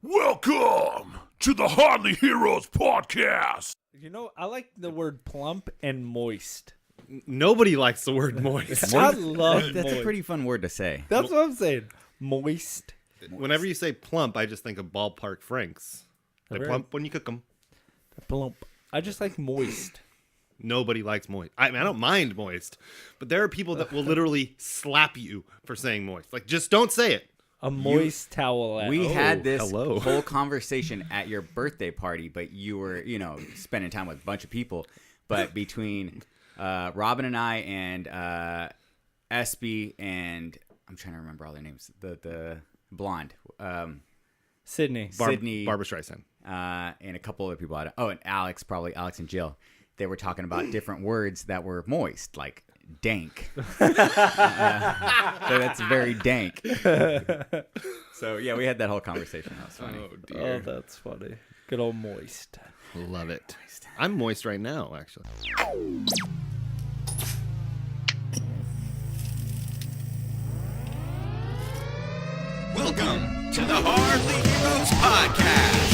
Welcome to the Hardly Heroes podcast. You know, I like the word plump and moist. Nobody likes the word moist. I love That's moist. a pretty fun word to say. That's what I'm saying. Moist. Whenever you say plump, I just think of ballpark Franks. They Really? plump when you cook them. Plump. I just like moist. Nobody likes moist. I mean, I don't mind moist, but there are people that will literally slap you for saying moist. Like, just don't say it. A moist towelette. We had this hello. whole conversation at your birthday party, but you were, spending time with a bunch of people. But between Robin and I and Espy and I'm trying to remember all their names. The blonde, Sydney. Sydney, Barbara Streisand. and a couple other people. And Alex, probably Alex and Jill. They were talking about different words that were moist, like dank. So that's very dank. So yeah, we had that whole conversation. That was funny. Oh, Oh, dear. that's funny. Good old moist. Love it. I'm moist right now, actually. Welcome to the Hardly Heroes podcast.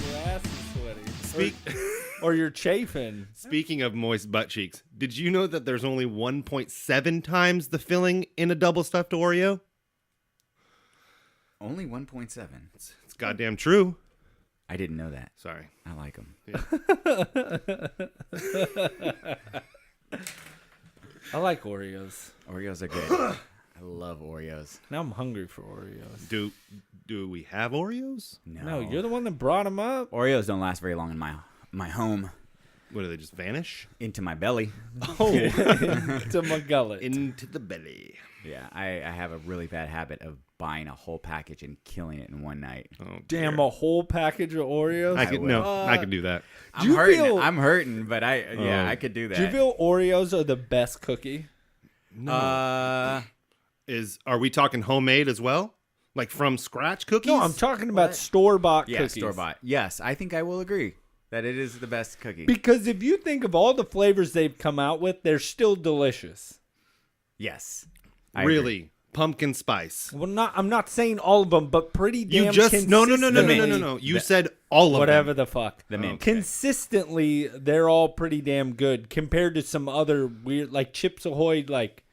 Your ass is sweaty. Speak. Or you're chafing. Speaking of moist butt cheeks, did you know that there's only 1.7 times the filling in a double stuffed Oreo? Only 1.7. It's goddamn true. I didn't know that. Sorry. I like them. I like Oreos. Oreos are good. I love Oreos. Now I'm hungry for Oreos. Do we have Oreos? No, you're the one that brought them up. Oreos don't last very long in my home. What, do they just vanish? Into my belly. Oh, To my gullet. into the belly. Yeah, I have a really bad habit of buying a whole package and killing it in one night. Oh, Damn, dear. a whole package of Oreos? I could I could do that. you feel- I'm hurting, but I could do that. Do you feel Oreos are the best cookie? No. Uh, Are we talking homemade as well? Like from scratch cookies? No, I'm talking about store-bought yeah, cookies. store-bought. Yes, I think I will agree that it is the best cookie. Because if you think of all the flavors they've come out with, they're still delicious. Yes. I agree. Really? Pumpkin spice. Well, I'm not saying all of them, but pretty damn You just no. consistently- You said all of Whatever them. the fuck. The mint. Consistently, they're all pretty damn good compared to some other weird, like Chips Ahoy, like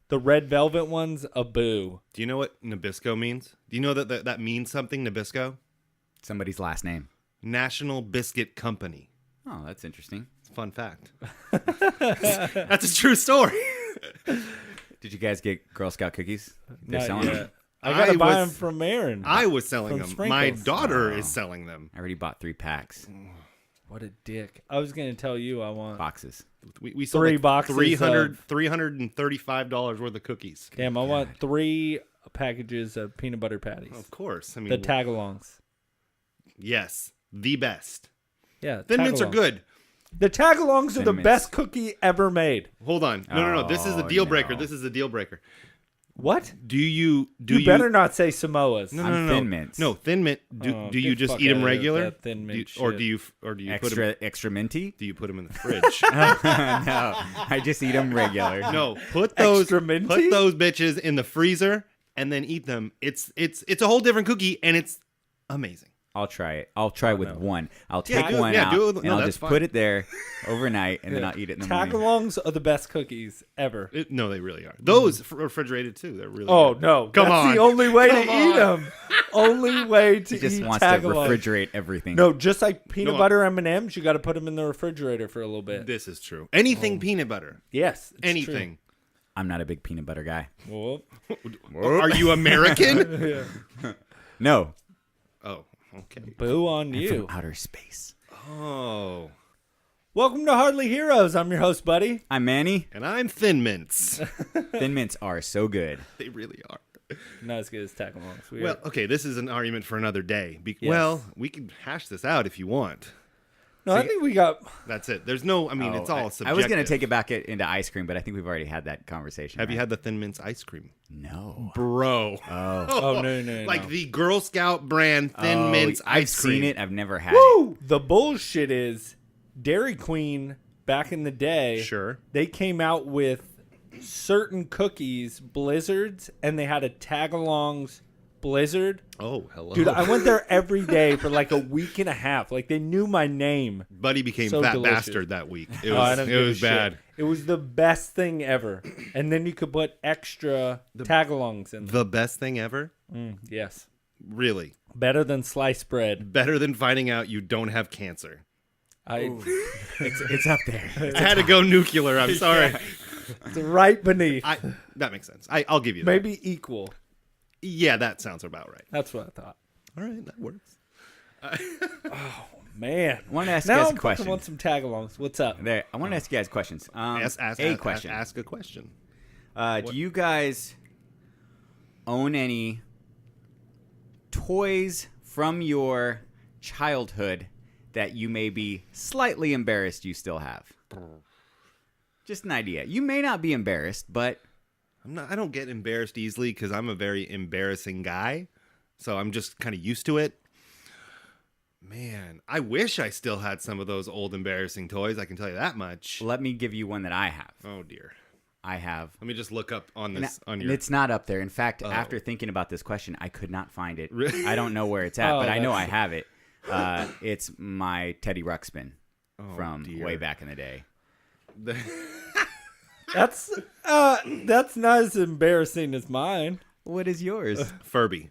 the red velvet ones. A boo. Do you know what Nabisco means? Do you know that means something? Nabisco, Somebody's last name. National Biscuit Company. Oh, that's interesting. It's a fun fact. That's a true story. Did you guys get Girl Scout cookies? They're Not selling yet. them. I gotta I buy was- them from Aaron. I was selling From them. My Sprinkles. daughter Oh. is selling them. I already bought 3 packs. What a dick. I was gonna tell you I want. Boxes. We sold 3 like boxes $335 worth of cookies. Damn, I want 3 packages of peanut butter patties. Of course. I mean, The tagalongs. yes, the best. Yeah, Thin mints are tagalongs. good. The tagalongs are Thin the mints. best cookie ever made. Hold on. No. This is the Oh, deal breaker. no. This is the deal breaker. What? Do you You better not say Samoas. No, I'm no, no, Thin no. Mints. No, Thin Mint. Oh, Do you get just fuck eat them outta here with regular? that Thin Mint Or shit. do you put them? Extra minty? Do you put them in the fridge? No, I just eat them regular. No, put those Extra minty? put those bitches in the freezer and then eat them. It's a whole different cookie and it's amazing. I'll try it. I'll try with one. I'll Yeah, take do it- one yeah, out, do it with- and no, I'll that's just fine. put it there overnight, and then I'll eat it in the morning. Tagalongs are the best cookies ever. No, they really are. Those refrigerated too. They're really. Oh good. no! Come That's on. the only way Come to eat on. them. Only way to He just eat wants to tagalongs. refrigerate everything. No, just like peanut No, butter M&Ms, you got to put them in the refrigerator for a little bit. This is true. Anything peanut butter. Yes, it's Anything. I'm not a big peanut butter guy. True. Are you American? No. Oh, okay. Boo on you. From outer space. Oh, Welcome to Hardly Heroes. I'm your host, Buddy. I'm Manny. and I'm Thin Mints. Thin Mints are so good. They really are. Not as good as Tagalongs. Well, okay, this is an argument for another day. Yes. Well, we can hash this out if you want. no, I think we got. That's it. There's no. I mean, it's all subjective. I was going to take it back into ice cream, but I think we've already had that conversation. Have you right? had the Thin Mints ice cream, No. bro? Oh no, Like the Girl Scout brand Thin Mints I've ice cream. seen it. I've never had Woo! The bullshit is Dairy Queen back in the day. Sure. They came out with certain cookies, Blizzards, and they had a Tagalongs Blizzard. Oh, hello, Dude, I went there every day for like a week and a half. Like they knew my name. Buddy became So fat delicious. bastard that week. It Oh, I was don't it give a was shit. bad. It was the best thing ever. And then you could put extra Tagalongs in. The best thing ever. Yes. Really, Better than sliced bread. better than finding out you don't have cancer. It's up there. I had to go nuclear. I'm sorry. It's right beneath. That makes sense. I'll give you that. Maybe equal. Yeah, that sounds about right. That's what I thought. All right, that works. Man. I want to ask you Now guys I'm a question. want some Tagalongs. What's up? There, I want to ask you guys questions. Ask question. Ask a question. Do you guys own any toys from your childhood that you may be slightly embarrassed you still have? Just an idea. You may not be embarrassed, but I don't get embarrassed easily because I'm a very embarrassing guy. So I'm just kind of used to it. Man, I wish I still had some of those old embarrassing toys. I can tell you that much. let me give you one that I have. Oh dear. I have. Let me just look up on this on And your. it's not up there. In fact, after thinking about this question, I could not find it. Really? I don't know where it's at, Oh, but I know I that's- have it. It's my Teddy Ruxpin from dear. way back in the day. That's not as embarrassing as mine. What is yours? Furby.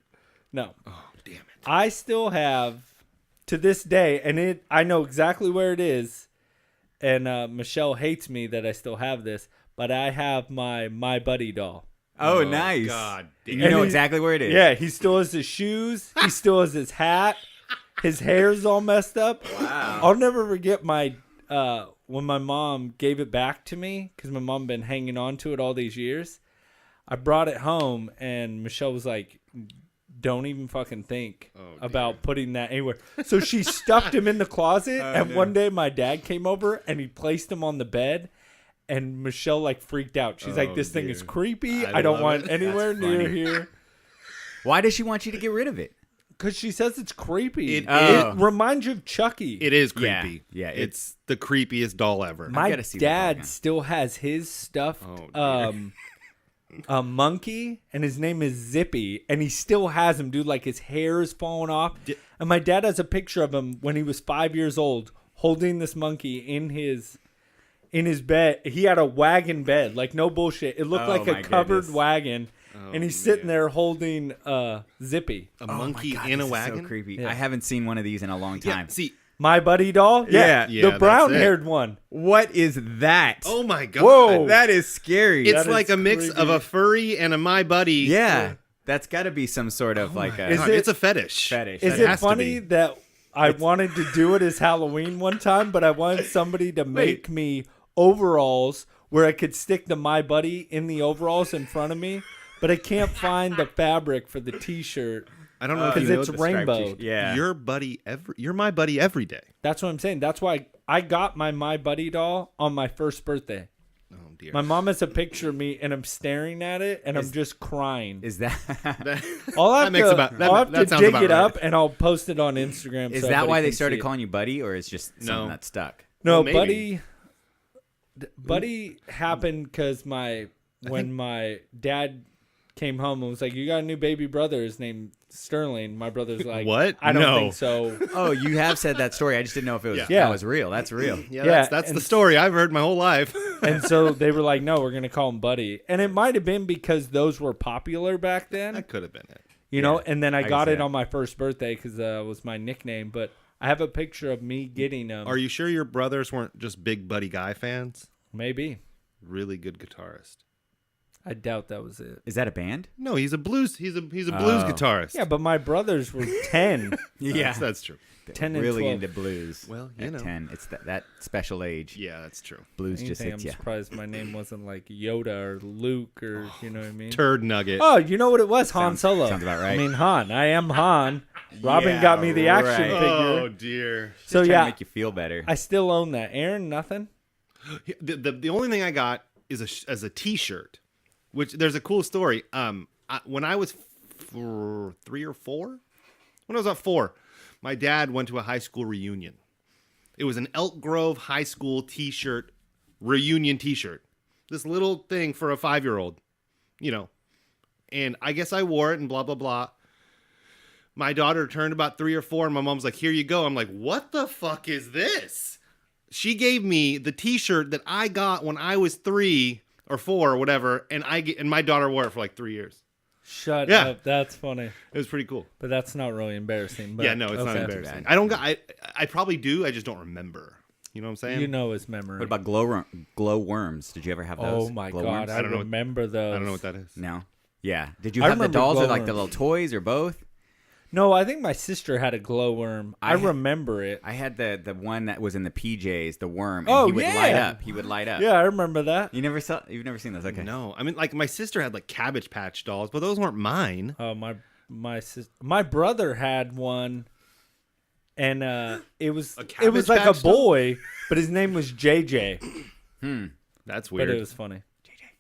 No. Oh damn it. I still have to this day, and I know exactly where it is. And Michelle hates me that I still have this, but I have my Buddy doll. Oh, nice. God You damn. know he- exactly where it is. Yeah, he still has his shoes. He still has his hat. His hair's all messed up. Wow. I'll never forget when my mom gave it back to me because my mom been hanging on to it all these years. I brought it home and Michelle was like, "Don't even fucking think about putting that anywhere." So she stuffed him in the closet. And one day my dad came over and he placed him on the bed. And Michelle like freaked out. She's like, "This thing is creepy. I don't love want it. anywhere That's near funny. here." Why does she want you to get rid of it? Because she says it's creepy. It It reminds you of Chucky. It is Yeah, creepy. yeah, It's the creepiest doll ever. My gotta see that doll dad again. still has his stuffed Oh, dear. a monkey, and his name is Zippy, and he still has him, dude. Like his hair is falling off. And my dad has a picture of him when he was 5 years old, holding this monkey in his bed. He had a wagon bed, like no bullshit. It looked Oh, like a my covered goodness. wagon, and he's sitting there holding Zippy. A Oh my monkey God, in a this is wagon. So creepy. Yeah. I haven't seen one of these in a long time. Yeah. See. My Buddy doll, Yeah. Yeah, the that's brown-haired one. What is that? Oh my god. Whoa. That is scary. It's That like is a mix creepy. of a furry and a My Buddy. yeah. That's got to be some sort of like a Is God, it- it's a fetish. fetish. Is That it has to funny be. that I wanted to do it as Halloween one time, but I wanted somebody to make me overalls where I could stick the My Buddy in the overalls in front of me, but I can't find the fabric for the T-shirt. I don't know if you Because know it's this. rainbow. Yeah. You're My Buddy every day. That's what I'm saying. That's why I got my Buddy doll on my first birthday. Oh dear. My mom has a picture of me, and I'm staring at it, and I'm just crying. Is that I'll have makes to, about- that- I'll have that to sounds dig about it right. up, and I'll post it on Instagram. is so that why everybody they can started see it. calling you Buddy, or it's just something No. that stuck? No, Well, maybe. Buddy happened because when my dad came home and was like, "You got a new baby brother. His named Sterling." My brother's like, What? I don't No. think so." Oh, you have said that story. I just didn't know if it was Yeah. that was real. That's real. Yeah, Yeah, that's and- the story I've heard my whole life. And so they were like, "No, we're gonna call him Buddy." And it might have been because those were popular back then, That could have been it. you know. And then I can got see it that. on my first birthday because it was my nickname. But I have a picture of me getting them. Are you sure your brothers weren't just big Buddy Guy fans? Maybe Really good guitarist. I doubt that was it. Is that a band? No, he's a blues. He's a blues Oh. guitarist. Yeah, but my brothers were 10. That's true. 10 and Really 12. into blues. Well, you at know. 10. It's that special age. Yeah, that's true. Blues just Anything, I'm hits you. surprised my name wasn't like Yoda or Luke or, you know what I mean? Turd nugget. Oh, you know what it was? Han Sounds- Solo. sounds about right. I mean, Han. I am Han. Robin Yeah, got me the action right. figure. Oh, dear. So, Trying to yeah, make you feel better. I still own that. Aaron, nothing? The only thing I got is as a T-shirt, which there's a cool story. When I was 3 or 4, when I was about 4, my dad went to a high school reunion. It was an Elk Grove High School T-shirt reunion T-shirt. This little thing for a 5-year-old, you know. And I guess I wore it and blah blah blah. My daughter turned about 3 or 4, and my mom's like, "Here you go." I'm like, "What the fuck is this?" She gave me the T-shirt that I got when I was 3 or 4 or whatever, and my daughter wore it for like 3 years. Shut Yeah. up. That's funny. It was pretty cool. But that's not really embarrassing. But, Yeah, no, it's not okay. embarrassing. bad. I don't got. I probably do. I just don't remember. You know what I'm saying? You know his memory. What about glow worms? Did you ever have those? Oh, my Glow God. worms? I don't know what- remember those. I don't know what that is. No. Yeah. Did you I have the remember dolls or glow like the worms. little toys or both? No, I think my sister had a glowworm. I remember it. I had the one that was in the PJs, the worm. And Oh, he would light yeah. up. He would light up. Yeah, I remember that. You've never seen those? Okay. No, I mean, like my sister had like Cabbage Patch dolls, but those weren't mine. Oh, my brother had one, and it was A like Cabbage a Patch doll? boy, but his name was JJ. That's But weird. it was funny.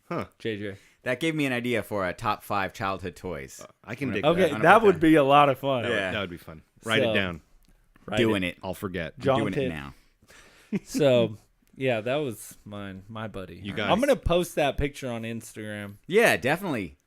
Huh? JJ. That gave me an idea for a top 5 childhood toys. I can dig Okay, that. that would be a lot of fun. Yeah. That would be fun. Write So- it down. Right. Doing it. I'll forget. John Doing Tate. it now. So, yeah, that was my buddy. You guys- I'm gonna post that picture on Instagram. Yeah, definitely.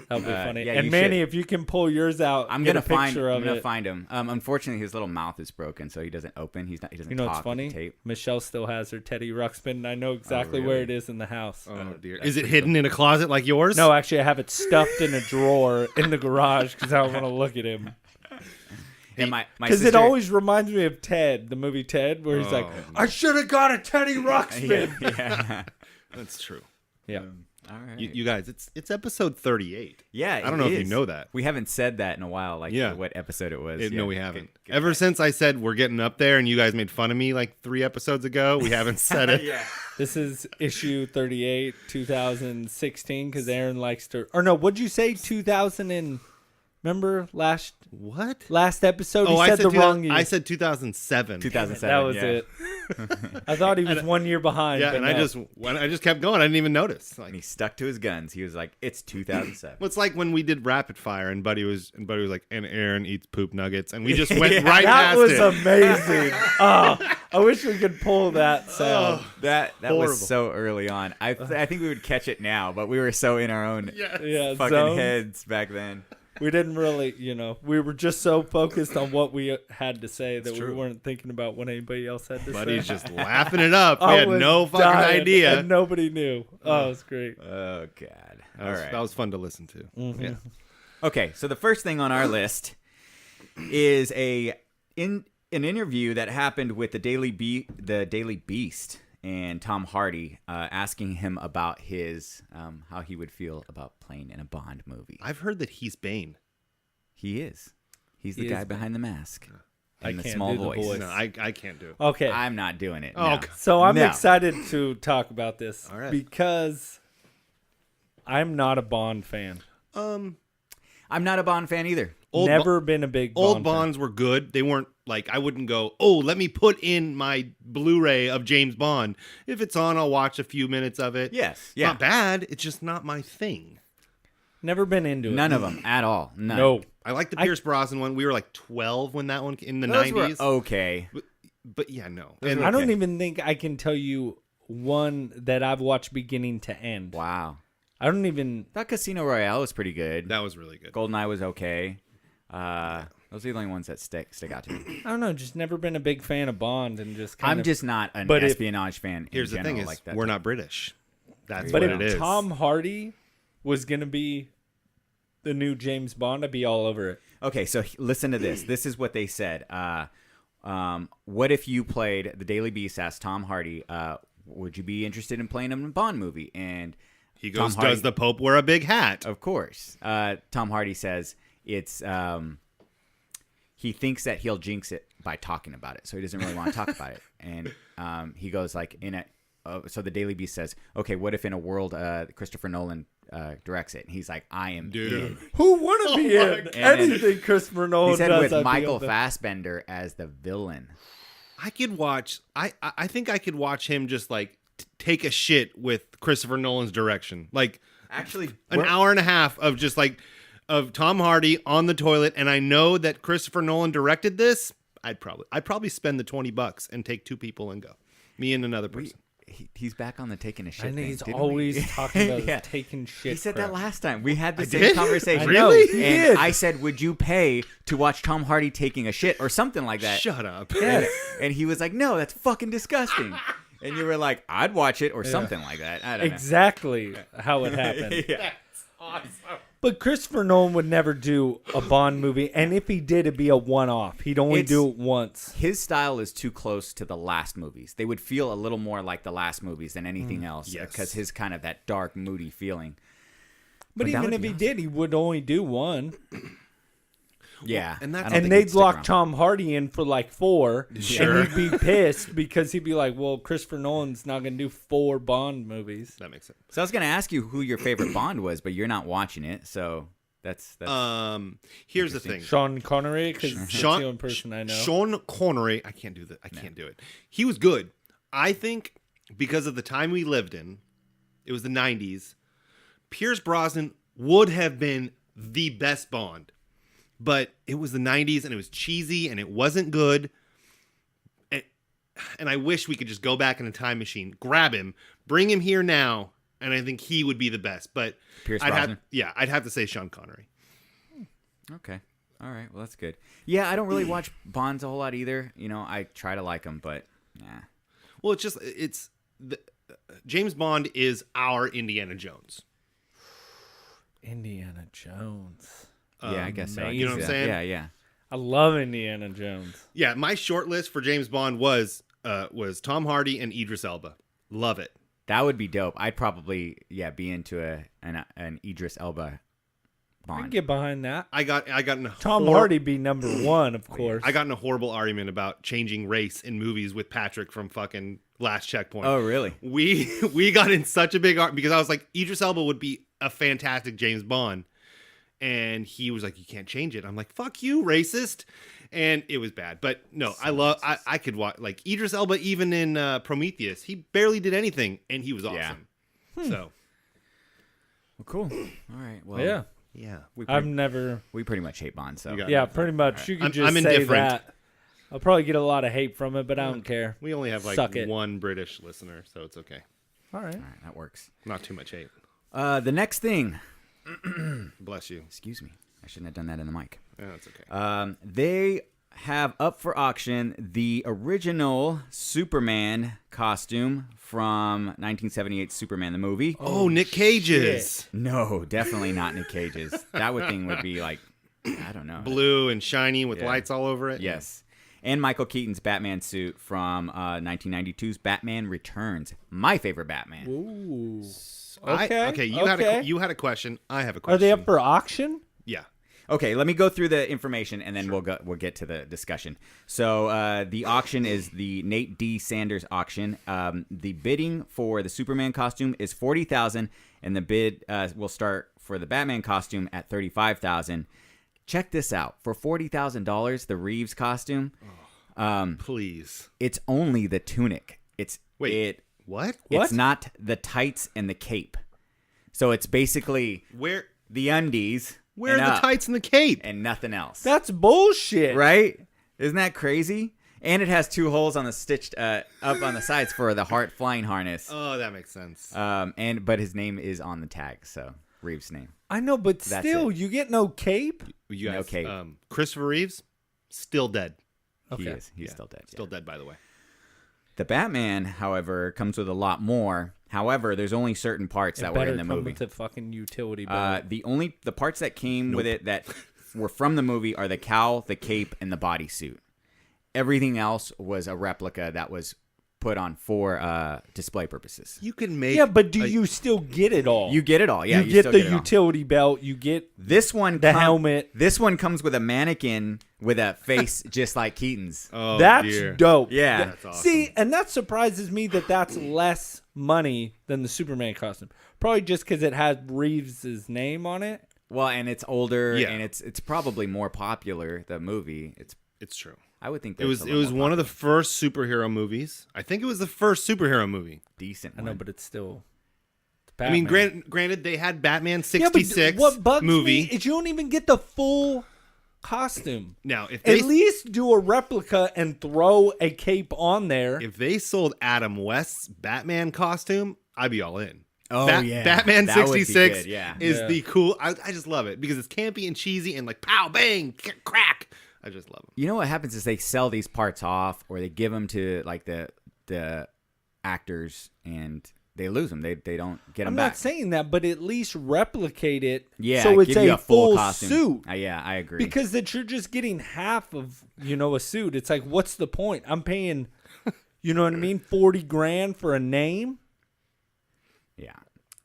That'll be funny. yeah, and you Manny, should. if you can pull yours out, I'm get gonna a picture I'm of gonna it. find him. Unfortunately, his little mouth is broken, so he doesn't open. He doesn't You know what's talk with funny? the tape. Michelle still has her Teddy Ruxpin, and I know exactly where really? it is in the house. Oh dear. Is it hidden in a closet like yours? No, actually, I have it stuffed in a drawer in the garage because I want to look at him. And my Because sister, it always reminds me of Ted, the movie Ted, where he's like, "I should have got a Teddy Ruxpin." yeah. That's true. Yeah. All right. You guys, it's episode 38. Yeah, I don't know if you know that. We haven't said that in a while, like Yeah. what episode it was. No, Yeah. we haven't. Good Ever catch. since I said we're getting up there, and you guys made fun of me like 3 episodes ago, we haven't said it. Yeah. This is issue 38, 2016, because Aaron likes to. Or no, what'd you say? 2000 and. Remember last What? episode? Oh, He said the wrong year. I said 2007. 2007. That was yeah. it. I thought he was 1 year behind. Yeah, but and no. I just kept going. I didn't even notice. And Like, he stuck to his guns. He was like, "It's 2007." well, it's like when we did rapid fire, and Buddy was like, "And Aaron eats poop nuggets," and we just went Yeah. right That past was it. amazing. Oh, I wish we could pull that sound. That Horrible. was so early on. I think we would catch it now, but we were so in our own Yeah, fucking zone. heads back then. We didn't really, we were just so focused on what we had to say that we true. weren't thinking about what anybody else had to Buddy's say. just laughing it up. We I had was no fucking dying, idea. and nobody knew. Oh, it was great. Oh god. That All was, right. that was fun to listen to. Mm-hmm. Yeah. Okay, so the first thing on our list is an interview that happened with the Daily Beast and Tom Hardy, asking him about his how he would feel about playing in a Bond movie. I've heard that he's Bane. He is. He's the He guy is behind the mask I and the can't small do the voice. voice. No, I can't do it. Okay. I'm not doing it. Oh, no. okay. So I'm No. excited to talk about this All right. because I'm not a Bond fan. I'm not a Bond fan either. Old Never been a big Old Bond fan. Bonds were good. They weren't like I wouldn't go, "Oh, let me put in my Blu-ray of James Bond. If it's on, I'll watch a few minutes of it." Yes. It's Yeah. not bad. It's just not my thing. Never been into it. None of them at all. None. No. I like the Pierce Brosnan one. We were like 12 when that one in the Those 90s. were okay. But yeah, no. Those And were I don't Okay. even think I can tell you one that I've watched beginning to end. Wow. I don't even. That Casino Royale was pretty good. that was really good. GoldenEye was okay. Those are the only ones that stick out to me. I don't know. Just never been a big fan of Bond, and just kind I'm of. just not an but if- espionage fan. Here's in the thing general is like that. we're not British. That's But what if it is. Tom Hardy was gonna be the new James Bond, I'd be all over it. Okay, so listen to this. This is what they said. What if you played the Daily Beast asked Tom Hardy, would you be interested in playing him in a Bond movie? And He Tom goes, Hardy- does the Pope wear a big hat? Of course. Tom Hardy says it's he thinks that he'll jinx it by talking about it, so he doesn't really want to talk about it. And he goes like so the Daily Beast says, okay, what if in a world Christopher Nolan directs it? And he's like, I am in. Who wouldn't be in anything Christopher Nolan He said does? with I'd be Michael open. Fassbender as the villain. I could watch. I think I could watch him just like take a shit with Christopher Nolan's direction, like Actually, an hour and a half of just like of Tom Hardy on the toilet, and I know that Christopher Nolan directed this. I'd probably spend the $20 and take 2 people and go, me and another person. he's back on the taking a shit And thing, he's didn't always we? talking about Yeah. taking shit. He said crap. that last time. We had the same did? conversation. I know, Really? he And did. I said, would you pay to watch Tom Hardy taking a shit or something like that? Shut up. Yes. And he was like, no, that's fucking disgusting. And you were like, I'd watch it or something like that. I don't Exactly how it happened. know. Yeah. But Christopher Nolan would never do a Bond movie, and if he did, it'd be a one-off. He'd only It's- do it once. His style is too close to the last movies. They would feel a little more like the last movies than anything else. yes. Because his kind of that dark, moody feeling. But that even would if be he awesome. did, he would only do one. Yeah. and that's- I don't And think they'd he'd stick lock around. Tom Hardy in for like 4. Sure. And he'd be pissed because he'd be like, well, Christopher Nolan's not going to do 4 Bond movies. That makes sense. So I was going to ask you who your favorite Bond was, but you're not watching it. So that's Here's the thing. Sean Connery, because that's the only person I know. Sean Connery. I can't do that. I can't do it. He was good. I think because of the time we lived in, it was the 90s. Pierce Brosnan would have been the best Bond. But it was the 90s and it was cheesy and it wasn't good. And I wish we could just go back in a time machine, grab him, bring him here now, and I think he would be the best. But Pierce I'd Brosnan? I'd have to say Sean Connery. okay. All right. Well, that's good. Yeah, I don't really watch Bonds a whole lot either. You know, I try to like them, but nah. Well, James Bond is our Indiana Jones. Indiana Jones. Yeah, I guess so. you know what I'm saying? Yeah, yeah. I love Indiana Jones. Yeah, my short list for James Bond was Tom Hardy and Idris Elba. Love it. That would be dope. I'd probably be into an Idris Elba I can Bond. get behind that. I got in a Tom Hardy be number 1, of course. I got in a horrible argument about changing race in movies with Patrick from fucking Last Checkpoint. Oh, really? We got in such a big argument because I was like, Idris Elba would be a fantastic James Bond. And he was like, you can't change it. I'm like, fuck you, racist. And it was bad. But no, I could watch, like, Idris Elba, even in Prometheus, he barely did anything, and he was awesome. So, Well, cool. All right. Well, yeah. yeah. we pretty much hate Bond, so You got- Yeah, pretty much. You can I'm just say indifferent. that. I'll probably get a lot of hate from it, but I don't care. We only have, like, Suck it. one British listener, so it's okay. All right. all right, that works. Not too much hate. The next thing. Bless you. Excuse me. I shouldn't have done that in the mic. Yeah, that's okay. They have up for auction the original Superman costume from 1978 Superman the movie. Oh, Nick Cage's. No, definitely not Nick Cage's. Thing would be like, I don't know. Blue and shiny with Yeah. lights all over it. Yes. And Michael Keaton's Batman suit from 1992's Batman Returns. My favorite Batman. Ooh. Okay. You had a question. I have a question. Are they up for auction? Yeah. Okay, let me go through the information and then we'll get to the discussion. So the auction is the Nate D. Sanders auction. The bidding for the Superman costume is $40,000, and the bid will start for the Batman costume at $35,000. Check this out: for $40,000, the Reeves costume, Please. it's only the tunic. What? It's not the tights and the cape. So it's basically Where the undies. Where and are the up tights and the cape? and nothing else. That's bullshit. Right? Isn't that crazy? And it has 2 holes on the stitched up on the sides for the Heart flying harness. Oh, that makes sense. But his name is on the tag, so Reeves' name. I know, but That's still, it. you get no cape? You guys, okay. Christopher Reeves, still dead. He Okay. is. He's still dead. yeah. Still dead, by the way. The Batman, however, comes with a lot more. However, there's only certain parts that were Better in the come movie. with a fucking utility belt. The parts that came with it that were from the movie are the cowl, the cape, and the bodysuit. Everything else was a replica that was put on for display purposes. You can make. Yeah, but do you still get it all? You get it all. Yeah, you get still the it all. utility belt. You get This one, the helmet. This one comes with a mannequin with a face just like Keaton's. Oh, That's dear. dope. Yeah. Th- That's awesome. See, and that surprises me that that's less money than the Superman costume. Probably just because it has Reeves' name on it. Well, and it's older, Yeah. and it's probably more popular. The movie, It's true. I would think It was one of the first superhero movies. I think it was the first superhero movie. decent. I know, one. but it's still. It's I mean, Batman. granted, they had Batman Yeah, but 66 what bugs movie. me is you don't even get the full costume. Now, if they At least do a replica and throw a cape on there. if they sold Adam West's Batman costume, I'd be all in. Oh, yeah. Batman That would be 66 good, yeah. is Yeah. the cool. I just love it because it's campy and cheesy and like pow bang crack. I just love them. You know what happens is they sell these parts off, or they give them to like the actors, and they lose them. They don't get them I'm back. not saying that, but at least replicate it Yeah, so it's give you a a full full costume. suit. Yeah, I agree. Because that you're just getting half of, a suit. It's like, what's the point? I'm paying, you know what I mean, 40 grand for a name. yeah,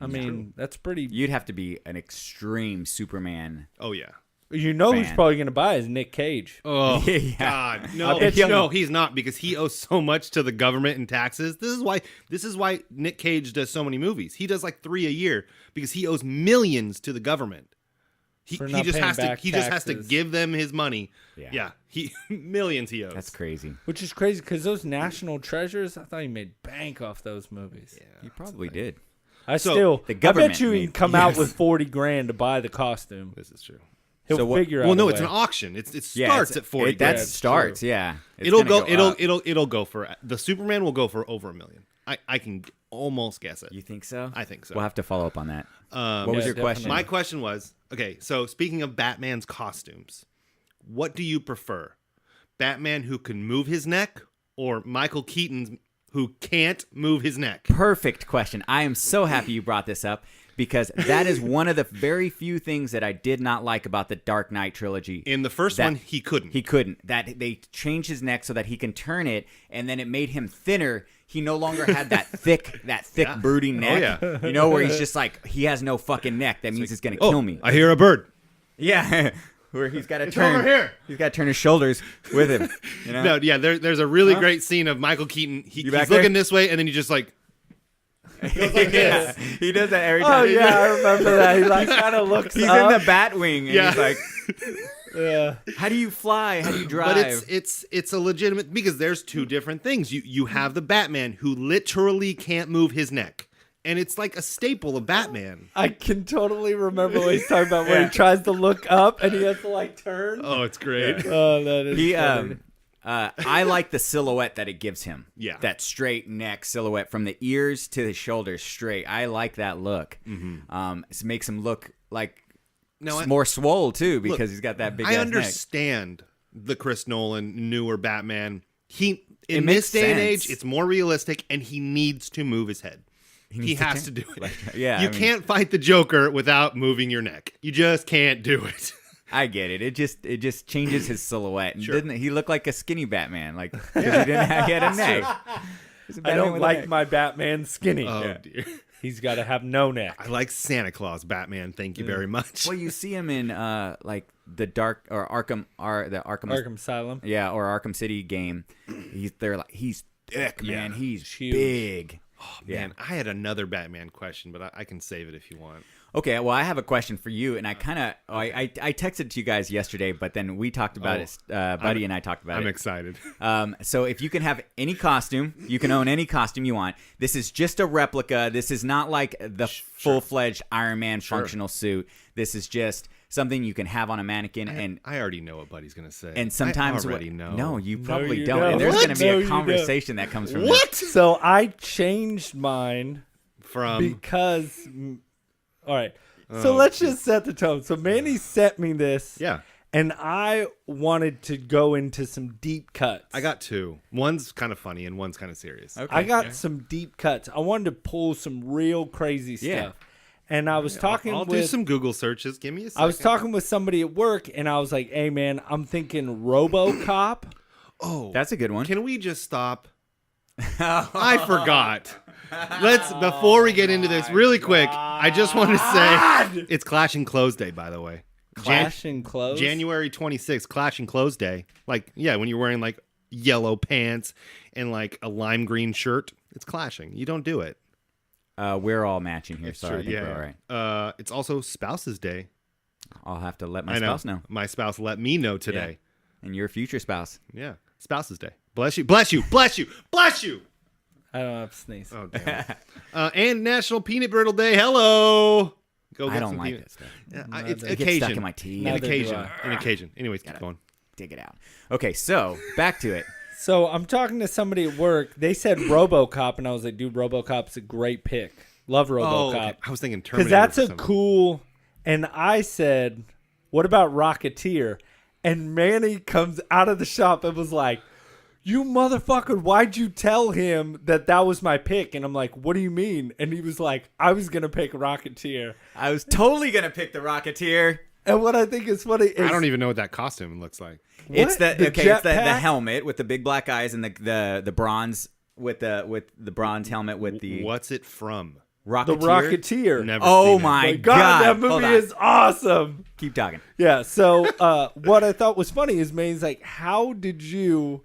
I mean, that's pretty. you'd have to be an extreme Superman. Oh yeah. You know who's fan. probably going to buy is Nick Cage. Oh Yeah. God, I no, bet you- no, he's not because he owes so much to the government and taxes. This is why Nick Cage does so many movies. He does like 3 a year because he owes millions to the government. He For not just paying has to back he just has to taxes. give them his money. Yeah. Yeah, he millions he owes. That's crazy. Which is crazy because those National Treasures, I thought he made bank off those movies. You probably did. I So, still, the I government bet you made- he'd come out Yes. with 40 grand to buy the costume. This is true. He'll So what- figure out. Well, no, a it's way. an auction. It Yeah, starts it's- at 40. That grand. It's starts. true. Yeah, It's It'll gonna go. up. It'll go for the Superman will go for over $1 million. I can almost guess it. You think so? I think so. We'll have to follow up on that. Um, What was Yeah, your question? My question was, okay, so speaking of Batman's costumes, what do you prefer? Batman who can move his neck or Michael Keaton who can't move his neck? Perfect question. I am so happy you brought this up because that is one of the very few things that I did not like about the Dark Knight trilogy. In the first That- one, he couldn't. He couldn't. That they changed his neck so that he can turn it, and then it made him thinner. He no longer had that thick, brooding neck. yeah. You know, where he's just like he has no fucking neck. That means he's gonna kill me. I hear a bird. Yeah, where he's got to turn. over here. He's got to turn his shoulders with him. You know. No, yeah, there's a really great scene of Michael Keaton. He's back there? looking this way, and then he just like Yeah, he does that every Oh time. yeah, I remember that. He like kind of looks. He's up. in the Batwing, and Yeah. he's like, Yeah. "How do you fly? How do you drive?" But it's a legitimate because there's two different things. You have the Batman who literally can't move his neck, and it's like a staple of Batman. I can totally remember what he's talking about, where he tries to look up and he has to like turn. Oh, it's great. Oh, that is. He funny. I like the silhouette that it gives him. Yeah. That straight neck silhouette from the ears to the shoulders straight. I like that look. It makes him look like No, more swole too because he's got that big. I ass understand the Chris Nolan newer Batman. He It in makes this day and sense. age, it's more realistic, and he needs to move his head. He needs to has to turn- do it. yeah, you I mean- can't fight the Joker without moving your neck. You just can't do it. I get it. It just changes his silhouette. And Sure. didn't he look like a skinny Batman? Like 'cause he didn't have, he had a neck. He's a I Batman don't with a like neck. my Batman skinny. Oh dear. He's got to have no neck. I like Santa Claus Batman. Thank you very much. Well, you see him in like the Dark or Arkham or the Arkham. Arkham Asylum. Yeah, or Arkham City game. He's thick, man. Yeah. He's Huge. big. Man, I had another Batman question, but I can save it if you want. Okay, well, I have a question for you, and I kind of I texted it to you guys yesterday, but then we talked about it. Buddy and I talked about I'm it. excited. So if you can have any costume, you can own any costume you want. This is just a replica. This is not like the full-fledged Iron Man functional suit. This is just something you can have on a mannequin, and I already know what Buddy's gonna say. and sometimes I already know. No, you probably you don't. don't. And there's What? going to be No, a you don't. conversation that comes from What? this. So I changed mine From because. All right. So let's just set the tone. So Manny sent me this. yeah, And I wanted to go into some deep cuts. I got two. One's kind of funny and one's kind of serious. Okay. I got some deep cuts. I wanted to pull some real crazy stuff. Yeah. And I was talking I'll with do some Google searches. Give me a second. I was talking with somebody at work and I was like, "Hey man, I'm thinking RoboCop." Oh, That's a good one. Can we just stop? I forgot. Before we get into this really quick, I just want to say it's Clash and Close Day, by the way. Clash and Close? January 26th, Clash and Close Day. Like, yeah, when you're wearing like yellow pants and like a lime green shirt, it's clashing. You don't do it. We're all matching here, so I think yeah. we're all right. It's also Spouse's Day. I'll have to let my I know. spouse know. My spouse let me know today. And your future spouse. Yeah. Spouse's Day. Bless you. Bless you. Bless you. Bless you. I don't have to sneeze. Oh, damn. And National Peanut Brittle Day. Hello. Go get I don't some like peanut. that stuff. Yeah, it's It occasion. gets stuck in my teeth. Neither An do occasion. I. An occasion. Anyways, keep going. Dig it out. Okay, so back to it. So I'm talking to somebody at work. They said RoboCop, and I was like, dude, RoboCop's a great pick. Love RoboCop. okay. I was thinking Terminator. Because that's for a some- cool. And I said, what about Rocketeer? And Manny comes out of the shop and was like, you motherfucker, why'd you tell him that was my pick? And I'm like, what do you mean? And he was like, I was going to pick Rocketeer. I was totally going to pick the Rocketeer. And what I think is funny is... I don't even know what that costume looks like. It's What? the jetpack? helmet with the big black eyes and the bronze with the bronze helmet with the What's it from? Rocketeer. The Rocketeer. Never Oh seen it. my God, God. that Hold movie on. is awesome. Keep talking. Yeah, so what I thought was funny is Maine's like, how did you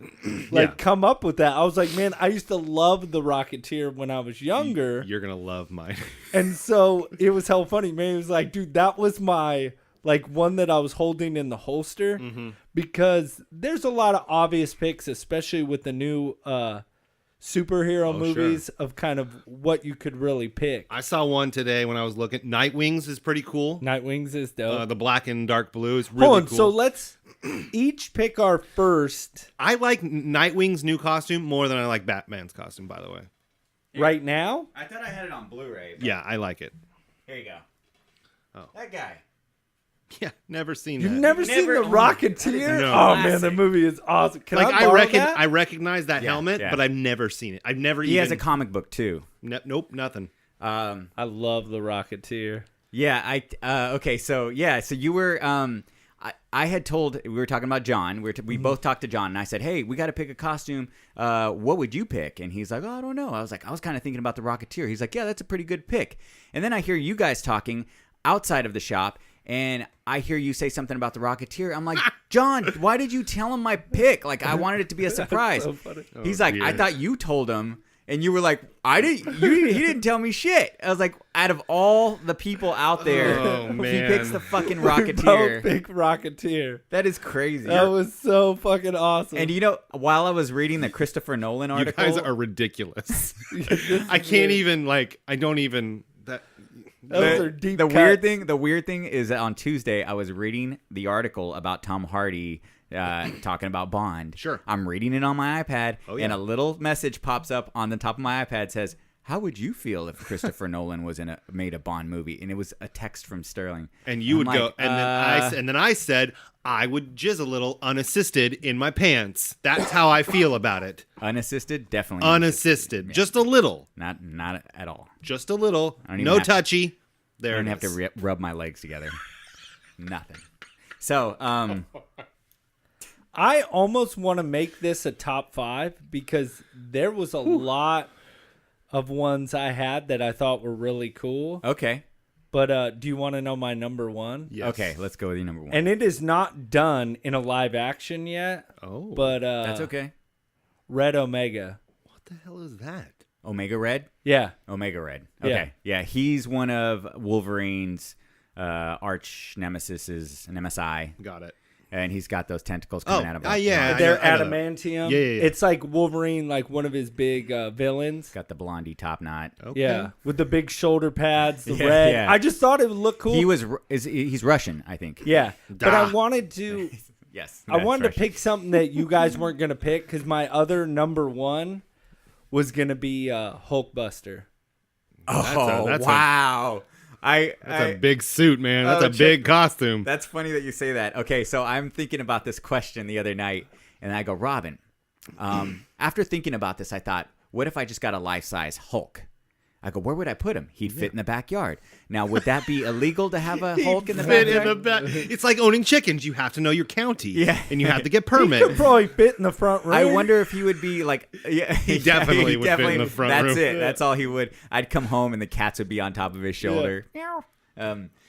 Yeah. come up with that? I was like, man, I used to love the Rocketeer when I was younger. You're gonna love mine. And so it was hell funny. Maine was like, dude, that was my like one that I was holding in the holster because there's a lot of obvious picks, especially with the new superhero movies of kind of what you could really pick. I saw one today when I was looking. Nightwings is pretty cool. Nightwings is dope. The black and dark blue is really Hold on, cool. so let's each pick our first I like Nightwing's new costume more than I like Batman's costume, by the way. right now. I thought I had it on Blu-ray. Yeah, I like it. Here you go. Oh. That guy. Yeah, never seen You've that. never seen Never- the oh, Rocketeer? No. Oh man, the Classic. movie is awesome. Can Like I borrow that? I recognize that Yeah, helmet, yeah. but I've never seen it. I've never He even. has a comic book too. Nope, nothing. I love the Rocketeer. Yeah, okay, so you were I had told we were talking about John. We both talked to John, and I said, "Hey, we got to pick a costume. What would you pick?" And he's like, "Oh, I don't know." I was like, "I was kind of thinking about the Rocketeer." He's like, "Yeah, that's a pretty good pick." And then I hear you guys talking outside of the shop, and I hear you say something about the Rocketeer. I'm like, "John, why did you tell him my pick? Like, I wanted it to be a surprise." So funny. He's like, "I dear. thought you told him." And you were like, he didn't tell me shit. I was like, out of all the people out there, Oh, he man. picks the fucking We both Rocketeer. picked Rocketeer. That is crazy. That was so fucking awesome. And you know, while I was reading the Christopher Nolan You article, guys are ridiculous. This is I can't weird. even like. I don't even. That. Those are deep the cuts. weird thing is that on Tuesday I was reading the article about Tom Hardy talking about Bond. Sure. I'm reading it on my iPad, Oh, yeah. and a little message pops up on the top of my iPad says, "How would you feel if Christopher Nolan was made a Bond movie?" And it was a text from Sterling. And you I'm would go, like, and then I said I would jizz a little unassisted in my pants. That's how I feel about it. unassisted, definitely Unassisted, just a little, not at all. just a little. I don't even No have- touchy. There I don't it have to is. rub my legs together. Nothing. So, I almost want to make this a top 5 because there was a lot of ones I had that I thought were really cool. okay. But do you want to know my number 1? Yes. Okay, let's go with your number 1. And it is not done in a live action yet. Oh, But That's okay. Red Omega. what the hell is that? Omega Red? Yeah. Omega Red. Yeah. Okay. Yeah, he's one of Wolverine's arch nemesises, Nemesi, Got it. and he's got those tentacles coming out of him. yeah. They're I know that. adamantium. Yeah, yeah, yeah. It's like Wolverine, like one of his big villains. Got the blondie top knot. Okay. Yeah, with the big shoulder pads, the Yeah, red. yeah. I just thought it would look cool. He's Russian, I think. Yeah, but I Duh. wanted to. Yes. I wanted to pick something that you guys weren't gonna pick because my other number 1 was gonna be Hulkbuster. Oh, That's a- wow. That's a big suit, man. That's Oh, a big costume. That's funny that you say that. Okay, so I'm thinking about this question the other night, and I go, Robin, after thinking about this, I thought, what if I just got a life-size Hulk? I go, where would I put him? He'd fit in the backyard. Now, would that be illegal to have a Hulk in the Fit backyard? in the back. It's like owning chickens. You have to know your county. Yeah. And you have to get He could permit. probably fit in the front room. I wonder if he would be like, yeah, he definitely would fit in the front That's room. it. That's all he would. I'd come home and the cats would be on top of his shoulder.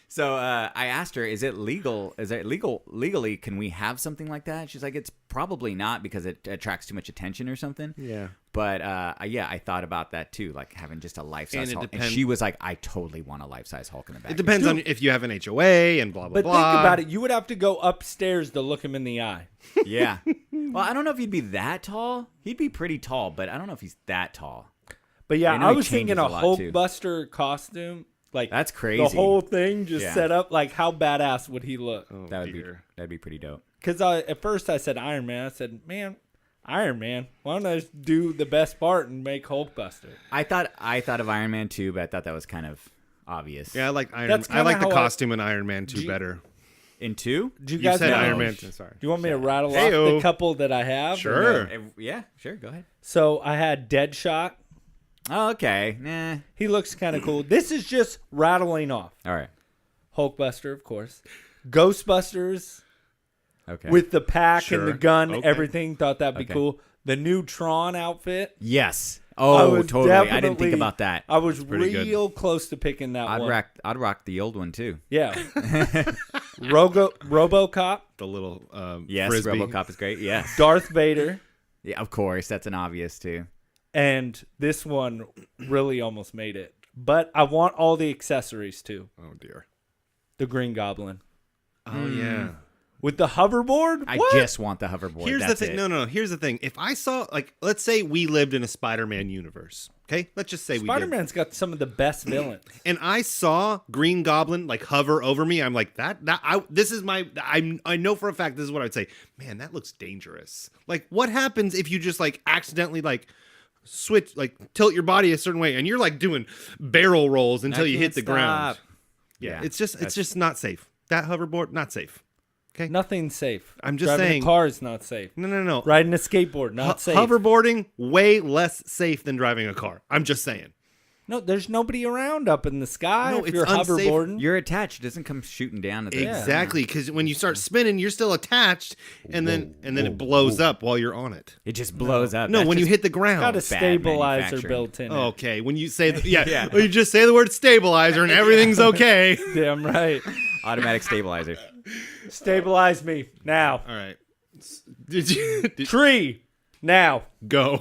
So I asked her, is it legal? Is it legally? Can we have something like that? She's like, it's probably not because it attracts too much attention or something. Yeah. But yeah, I thought about that too, like having just a life-size And it Hulk. And depends- she was like, I totally want a life-size Hulk in the It backyard. depends on if you have an HOA and blah, blah, But blah. think about it. You would have to go upstairs to look him in the eye. Yeah. Well, I don't know if he'd be that tall. He'd be pretty tall, but I don't know if he's that tall. But yeah, I know I he was thinking changes a a lot, too. Hulkbuster costume. Like That's crazy. The whole thing just Yeah. set up. Like how badass would he look? Oh, That'd dear. be pretty dope. Because at first I said Iron Man. I said, man, Iron Man. Why don't I just do the best part and make Hulkbuster? I thought of Iron Man too, but I thought that was kind of obvious. Yeah, I like Iron. That's I like kinda the how I- costume in Iron Man 2 you- better. In 2? Do you You guys said know- Iron Man 2. Sorry. Do you want me to rattle off Heyo. the couple that I have? Sure. Yeah, sure. Go ahead. So I had Deadshot. Oh, okay. Nah. He looks kind of cool. This is just rattling off. All right. Hulkbuster, of course. Ghostbusters Okay. with the pack and Sure. the gun, Okay. everything. Thought that'd be Okay. cool. The new Tron outfit. yes. I Oh, was totally. I didn't definitely- think about that. I was pretty good. real close to picking that one. I'd rock the old one too. Yeah. RoboCop, The little Yes, frisbee. RoboCop is great. Yes. Darth Vader, Yeah, of course. That's an obvious too. and this one really almost made it. But I want all the accessories too. Oh dear. The Green Goblin Oh yeah. with the hoverboard. I What? just want the hoverboard. Here's That's the thing. it. No. Here's the thing. If I saw, like, let's say we lived in a Spider-Man universe. Okay, let's just say we did. Spider-Man's got some of the best villains. And I saw Green Goblin like hover over me. I'm like, this is my. I know for a fact this is what I'd say. Man, that looks dangerous. Like, what happens if you just like accidentally like switch, like tilt your body a certain way, and you're like doing barrel rolls until you hit can't the ground? stop. Yeah, Yeah, it's just not safe. That hoverboard, not safe. Okay, Nothing's safe. I'm just Driving saying- a car is not safe. no. Riding a skateboard, not safe. Hoverboarding way less safe than driving a car. I'm just saying. No, there's nobody around up in the sky No, if it's you're unsafe. hoverboarding. You're attached. It doesn't come shooting down at the Exactly, because when you start spinning, you're still attached, and then it blows up while you're on it. It just blows up. No, That's when you just- hit the ground. got a stabilizer manufacturing. built in. Okay, when you say Yeah. well, you just say the word stabilizer and everything's okay. It. Damn right. automatic stabilizer. Stabilize me now. All right. Did you Tree now. go?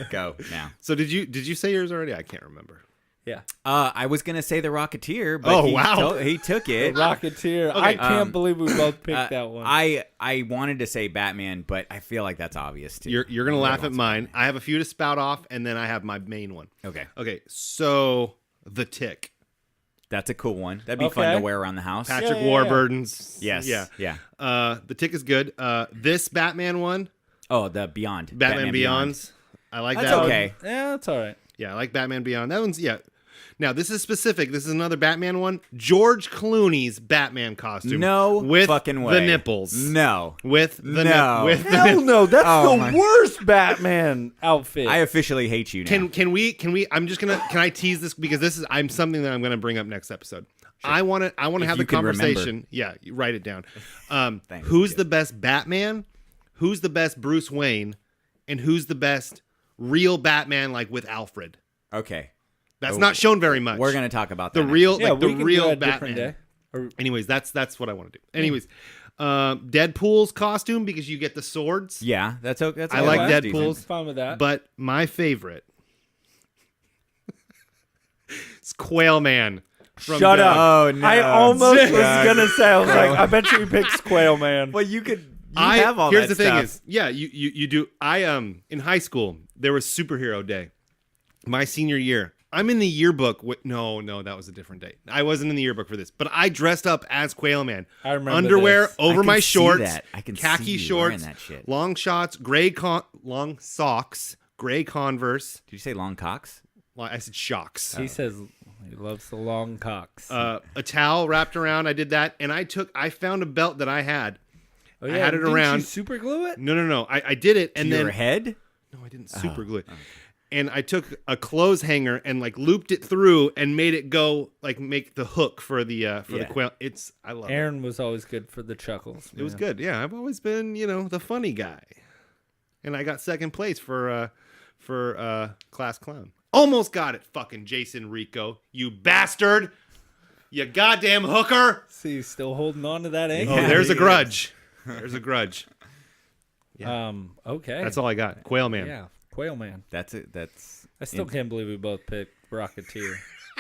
Go now. So did you say yours already? I can't remember. Yeah. I was gonna say the Rocketeer, but Oh, he wow. he took it. Rocketeer. I can't um, believe we both picked that one. I wanted to say Batman, but I feel like that's obvious too. You're gonna laugh at mine. I have a few to spout off, and then I have my main one. Okay, Okay, so the Tick, that's a cool one. That'd be fun Okay. to wear around the house. Patrick yeah, yeah. Warburton's. Yes. Yeah. Yeah. The Tick is good. This Batman one, Oh, the Beyond. Batman Beyond's. I like That's that okay. one. Yeah, that's all right. Yeah, I like Batman Beyond. That one's Now this is specific. This is another Batman one. George Clooney's Batman costume. No with fucking way. the nipples. No. With the No. with the Hell no, that's Oh the my- worst Batman outfit. I officially hate you now. Can we can I tease this because this is something that I'm gonna bring up next episode. I want to have you the can remember. conversation. Yeah, you write it down. Thanks. Who's the best Batman? Who's the best Bruce Wayne? And who's the best real Batman like with Alfred? Okay. That's not shown very much. We're gonna talk about the that. real yeah, like the we can do real that a different Batman. day. Or- Anyways, that's what I want to do. Anyways, Deadpool's costume because you get the swords. Yeah, that's okay. That's I okay. like That's Deadpool's. decent. Fine with that. But my favorite is Quail Man. From Shut Doug. up. Oh no! I almost was Doug. gonna say, I was like, I bet you he picks Quail Man. Well, you could. You have all here's that the thing stuff. is, yeah, you do. I in high school there was superhero day. My senior year, I'm in the yearbook. No, that was a different day. I wasn't in the yearbook for this, but I dressed up as Quail Man. I remember underwear this. over I can my see shorts. that. I can khaki see you shorts, wearing that shit. long shots, long socks, gray Converse. Did you say long cocks? Well, I said shocks. He says he loves the long cocks. A towel wrapped around. I did that, and I found a belt that I had. oh, I had it didn't around. You super glue it? No. I did it, and to then your head? no, I didn't super glue it. and I took a clothes hanger and like looped it through and made it go like make the hook for the the quail. I love it. Aaron was always good for the chuckles. It was man. good. Yeah, I've always been, the funny guy. And I got second place for class clown. Almost got it, fucking Jason Rico. You bastard. You goddamn hooker. See, he's still holding on to that angle. Oh, there's a he grudge. There's a grudge. Okay. That's all I got. Quail Man. Yeah, Quail Man. That's it. That's I still can't believe we both picked Rocketeer.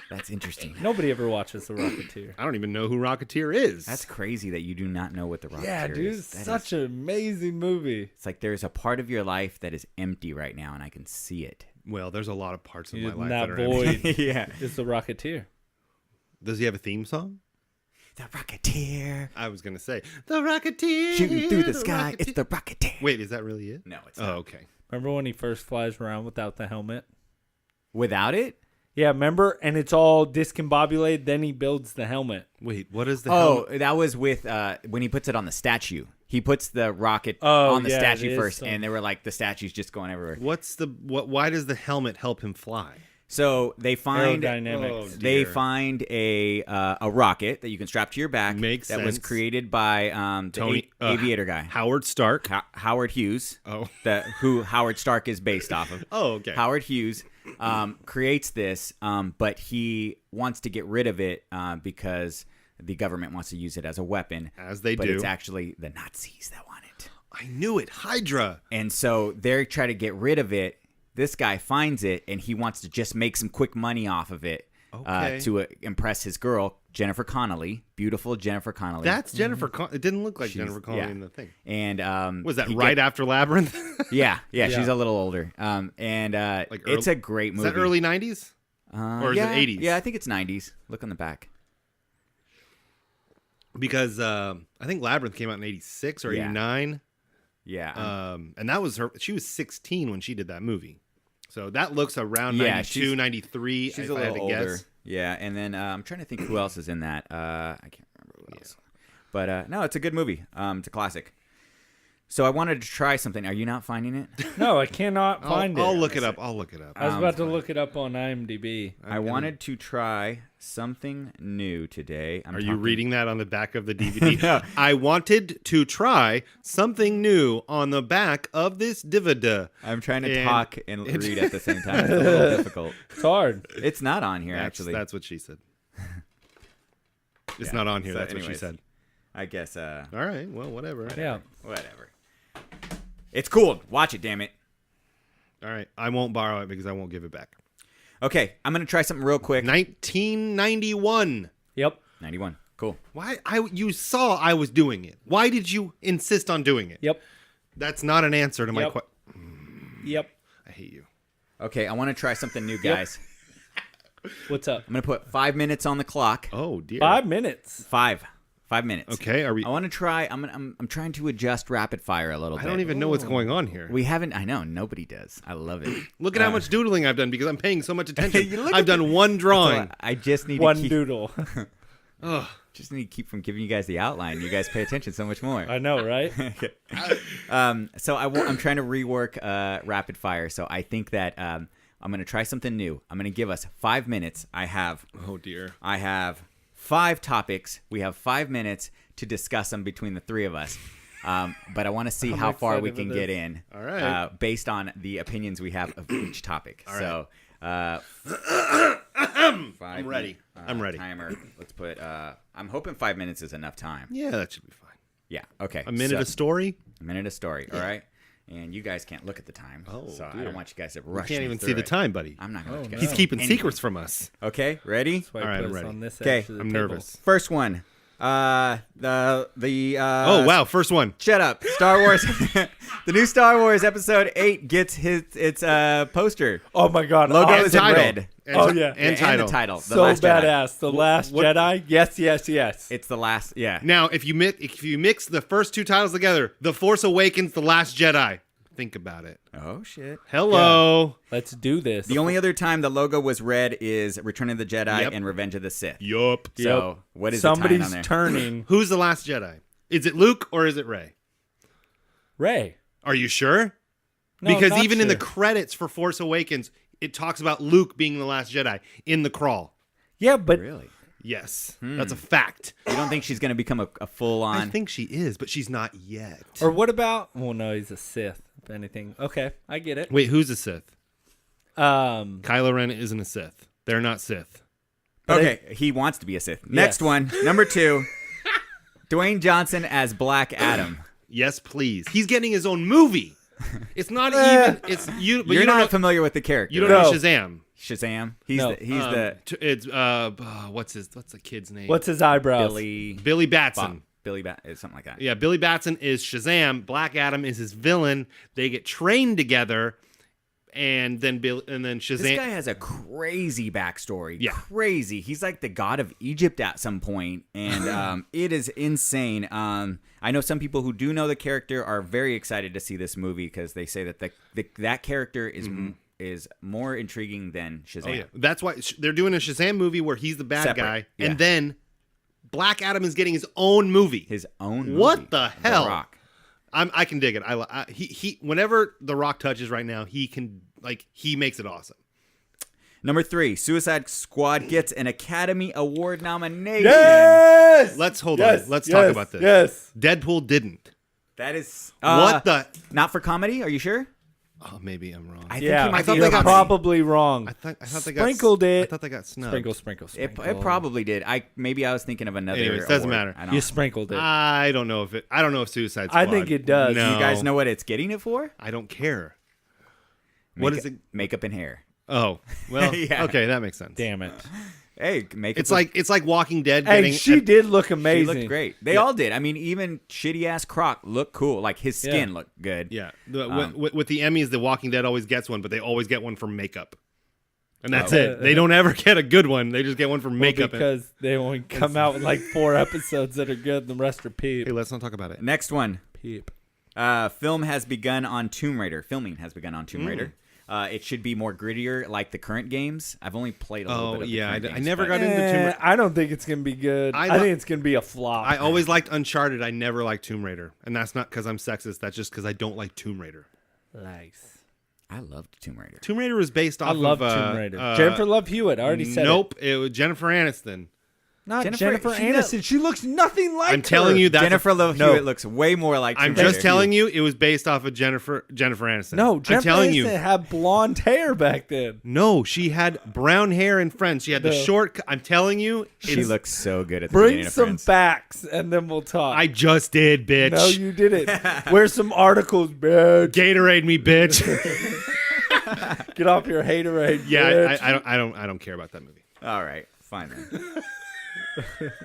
that's interesting. Nobody ever watches the Rocketeer. I don't even know who Rocketeer is. That's crazy that you do not know what the Rocketeer Yeah, dude, is. That such is- an amazing movie. It's like there's a part of your life that is empty right now, and I can see it. Well, there's a lot of parts of my And life that that are empty. boy Yeah. is the Rocketeer. Does he have a theme song? The Rocketeer. I was gonna say the Rocketeer Shooting through the the sky. It's Rocketeer. the Rocketeer. Wait, is that really it? No, it's Oh, not. okay. Remember when he first flies around without the helmet? Without it? Yeah, remember? And it's all discombobulated. Then he builds the helmet. Wait, what is the Oh, helmet? that was with when he puts it on the statue. He puts the rocket Oh, on the yeah, it statue is first, some- and they were like the statue's just going everywhere. Why does the helmet help him fly? So they find Aerodynamics. they dear. find a rocket that you can strap to your back. Makes that was sense. created by the aviator guy, Howard Stark. Howard Hughes. Oh. Who Howard Stark is based off of. Oh, okay. Howard Hughes creates this, but he wants to get rid of it because the government wants to use it as a weapon. As they but do. it's actually the Nazis that want it. I knew it. Hydra. And so they're trying to get rid of it. This guy finds it, and he wants to just make some quick money off of it Okay. to impress his girl, Jennifer Connelly. Beautiful Jennifer Connelly. That's Jennifer. It didn't look like She's- Jennifer Connelly yeah. in the thing. And Was that he right after Labyrinth? Yeah, Yeah. she's a little older. It's a great Is movie. that early 90s? Or is it yeah, 80s? Yeah, I think it's 90s. Look on the back. Because I think Labyrinth came out in 86 or Yeah. 89. Yeah. And that was her. She was 16 when she did that movie. So that looks around Yeah, 92, she's- 93. She's if a I had little to older. guess. Yeah, and then I'm trying to think who else is in that. I can't remember who else. But no, it's a good movie. It's a classic. So I wanted to try something. Are you not finding it? No, I cannot find I'll it. look it up. I'll look it up. I was about to look it up on IMDb. I wanted to try something new today. Are you reading that on the back of the DVD? No. I wanted to try something new on the back of this DVD. I'm trying to And- talk and read at the same time. It's a little difficult. It's hard. It's not on here, actually. That's what she said. It's not on here. So That's what she anyways. said. I guess. All right. Well, whatever. Yeah. Whatever. It's cool. Watch it, damn it. All right. I won't borrow it because I won't give it back. Okay, I'm gonna try something real quick. 1991. Yep. 91. Cool. Why? You saw I was doing it. Why did you insist on doing it? Yep. That's not an answer to my Yep. question. Yep. I hate you. Okay, I want to try something new, guys. What's up? I'm gonna put 5 minutes on the clock. Oh dear. 5 minutes. 5 minutes. Okay. Are we? I want to try. I'm trying to adjust rapid fire a little I bit. don't even know what's going on here. We haven't. I know nobody does. I love it. Look at how much doodling I've done because I'm paying so much attention. You look I've at done one drawing. I just need One to keep, doodle. just need to keep from giving you guys the outline. You guys pay attention so much more. I know, right? So I'm trying to rework rapid fire. So I think that I'm going to try something new. I'm going to give us 5 minutes. I have Oh dear. 5 topics. We have 5 minutes to discuss them between the three of us. But I want to see how far we excited can for get this. in. All right. Based on the opinions we have of each topic. So, I'm ready. I'm ready. Timer. Let's put. I'm hoping 5 minutes is enough time. Yeah, that should be fine. Yeah. Okay. A minute so, a story. A minute of story. All right. And you guys can't look at the time. Oh, so I dear. don't want you guys to You rush. can't me even through see the it. time, buddy. I'm not going to let you guys. He's see keeping anything. secrets from us. Okay. Ready? That's why All I right, put I'm us ready. on this Okay, edge of the I'm table. nervous. First one. The Oh wow, first one. Shut up. Star Wars. The new Star Wars Episode 8 gets its poster. Oh my god. Logo awesome. is in title. red. Oh, yeah. And And title. the title. The So Last Jedi. badass. The Last what- Jedi. Yes, yes, yes. It's the last. Yeah. Now, if you mix the first two titles together, The Force Awakens, The Last Jedi. Think about it. Oh shit. Hello. Let's do this. The only other time the logo was red is Return of the Jedi Yep. and Revenge of the Sith. Yup. So what is the tie on Somebody's there? turning. Who's the Last Jedi? Is it Luke or is it Rey? Ray. Are you sure? No, because not even in the sure. credits for Force Awakens, it talks about Luke being the last Jedi in the crawl. Yeah, but Really? Yes, that's a fact. You don't think she's going to become a full I on? think she is, but she's not yet. or what about? Well, no, he's a Sith. If anything, okay, I get it. Wait, who's a Sith? Um, Kylo Ren isn't a Sith. They're not Sith. Okay, he wants to be a Sith. Next one, number 2. Dwayne Johnson as Black Adam. Yes, please. He's getting his own movie. It's not even. It's you. But You're you don't not know, familiar with the character. you don't No. know Shazam. Shazam. He's No. the It's what's the kid's name? what's his eyebrows? Billy Batson? something like that. Yeah, Billy Batson is Shazam. Black Adam is his villain. They get trained together, and then Shazam. This guy has a crazy backstory. Yeah. Crazy. He's like the god of Egypt at some point, and it is insane. I know some people who do know the character are very excited to see this movie because they say that that character is more intriguing than Shazam. Oh, yeah. That's why they're doing a Shazam movie where he's the bad Separate, guy, yeah. and then Black Adam is getting his own movie. His own movie. What the hell? Rock. I can dig it. He whenever The Rock touches right now, he makes it awesome. Number 3, Suicide Squad gets an Academy Award nomination. Yes. Let's hold Yes, on. Let's yes, talk about this. Yes. Deadpool didn't. That is What the? Not for comedy? Are you sure? Oh, maybe I'm wrong. I Yeah, think he might I thought be they you're got- probably wrong. I thought they Sprinkled got, it. I thought they got snubbed. Sprinkle. It probably did. Maybe I was thinking of another. Anyways, doesn't award. matter. I don't You know. sprinkled it. I don't know if Suicide Squad. I think it does. No. You guys know what it's getting it for? I don't care. What is it? Makeup and hair. Oh, well, Yeah. okay, that makes sense. Damn it. Hey, makeup. It's like Walking Dead Hey, getting. she did look She amazing. looked great. They all did. I mean, even shitty ass Croc looked cool. Like his skin Yeah. looked good. Yeah, with the Emmys, the Walking Dead always gets one, but they always get one for makeup, and that's it. They don't ever get a good one. They just get one for Well, makeup. because they only come out with like 4 episodes that are good. The rest are peep. Hey, let's not talk about it. Next one. Peep. Filming has begun on Tomb Raider. It should be more grittier, like the current games. I've only played a little Oh bit of the yeah, current I games, never but- got into Tomb Raider. I don't think it's gonna be good. I think it's gonna be a flop. I always liked Uncharted. I never liked Tomb Raider, and that's not because I'm sexist. That's just because I don't like Tomb Raider. nice. I loved Tomb Raider. Tomb Raider was based off I love of Tomb Raider. Jennifer Love Hewitt. I already said Nope, it was Jennifer Aniston. Not Jennifer- Jennifer she Aniston. She looks nothing like I'm telling her. you that Jennifer Love No. Hewitt looks way more like I'm Tomb just Raider. telling you, it was based off of Jennifer Aniston. No, Jennifer I'm telling Aniston you. had blonde hair back then. No, she had brown hair in Friends. She had the No. short. I'm telling you, She it's- looks so good at the Bring beginning of some Friends. facts and then we'll talk. I just did, bitch. No, you didn't. Where's some articles, bitch? Gatorade me, bitch. Get off your haterade. yeah, bitch. I don't care about that movie. All right, fine then.